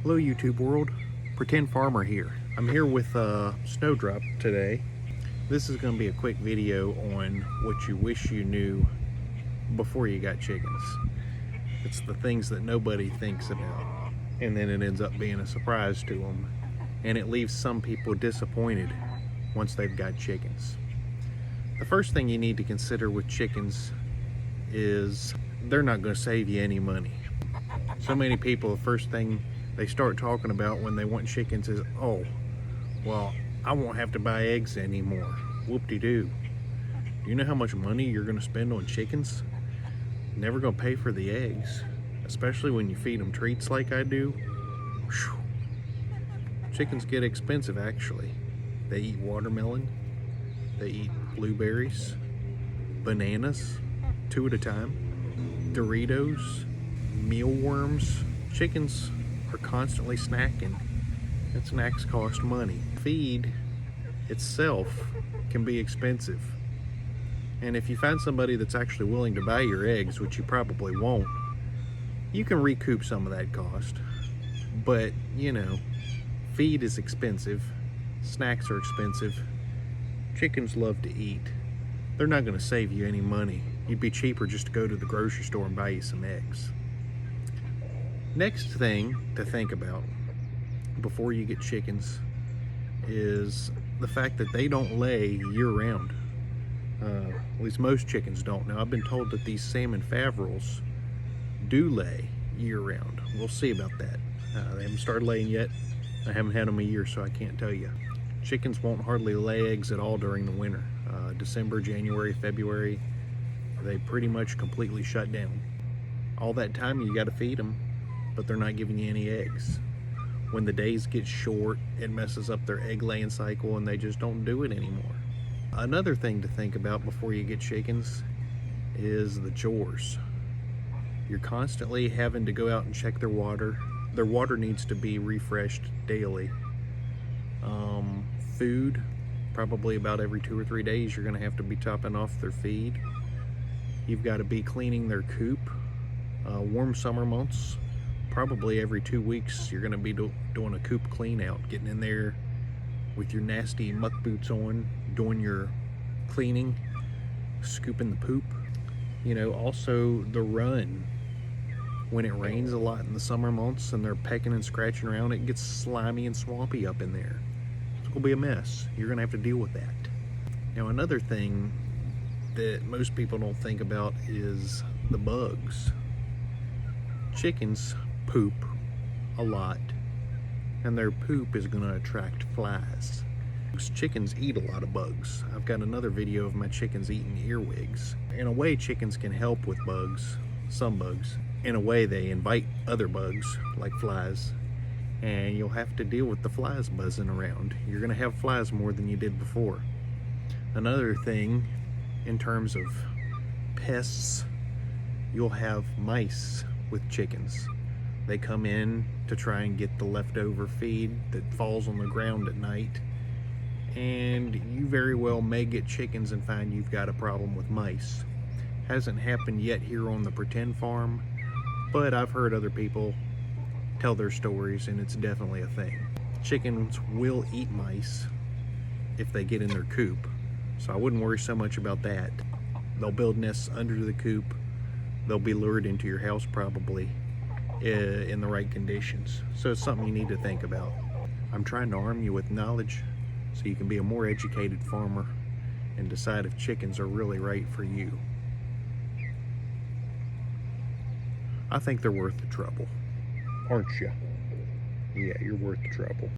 Hello YouTube world, Pretend Farmer here. I'm here with Snowdrop today. This is going to be a quick video on what you wish you knew before you got chickens. It's the things that nobody thinks about, and then it ends up being a surprise to them, and it leaves some people disappointed once they've got chickens. The first thing you need to consider with chickens is they're not going to save you any money. So many people, the first thing they start talking about when they want chickens is, oh, well, I won't have to buy eggs anymore. Whoop-de-doo. Do you know how much money you're going to spend on chickens? Never going to pay for the eggs, especially when you feed them treats like I do. Whew. Chickens get expensive, actually. They eat watermelon, they eat blueberries, bananas, 2 at a time, Doritos, mealworms. Chickens are constantly snacking, and snacks cost money. Feed itself can be expensive, and if you find somebody that's actually willing to buy your eggs, which you probably won't, you can recoup some of that cost. But you know, feed is expensive, snacks are expensive, chickens love to eat. They're not going to save you any money. It'd be cheaper just to go to the grocery store and buy you some eggs. Next thing to think about before you get chickens is the fact that they don't lay year-round. At least most chickens don't. Now, I've been told that these salmon faverals do lay year-round. We'll see about that. They haven't started laying yet. I haven't had them a year, so I can't tell you. Chickens won't hardly lay eggs at all during the winter. December, January, February, they pretty much completely shut down. All that time you got to feed them, but they're not giving you any eggs. When the days get short, it messes up their egg laying cycle, and they just don't do it anymore. Another thing to think about before you get chickens is the chores. You're constantly having to go out and check their water. Their water needs to be refreshed daily. Food, probably about every 2 or 3 days, you're going to have to be topping off their feed. You've got to be cleaning their coop. Warm summer months, probably every 2 weeks, you're going to be doing a coop clean out, getting in there with your nasty muck boots on, doing your cleaning, scooping the poop. You know, also the run. When it rains a lot in the summer months and they're pecking and scratching around, it gets slimy and swampy up in there. It's going to be a mess. You're going to have to deal with that. Now, another thing that most people don't think about is the bugs. Chickens poop a lot, and their poop is going to attract flies. Chickens eat a lot of bugs. I've got another video of my chickens eating earwigs. In a way, chickens can help with bugs, some bugs. In a way, they invite other bugs, like flies, and you'll have to deal with the flies buzzing around. You're going to have flies more than you did before. Another thing, in terms of pests, you'll have mice with chickens. They come in to try and get the leftover feed that falls on the ground at night, and you very well may get chickens and find you've got a problem with mice. Hasn't happened yet here on the Pretend Farm, but I've heard other people tell their stories, and it's definitely a thing. Chickens will eat mice if they get in their coop, so I wouldn't worry so much about that. They'll build nests under the coop. They'll be lured into your house probably in the right conditions. So it's something you need to think about. I'm trying to arm you with knowledge so you can be a more educated farmer and decide if chickens are really right for you. I think they're worth the trouble, aren't you? Yeah, you're worth the trouble.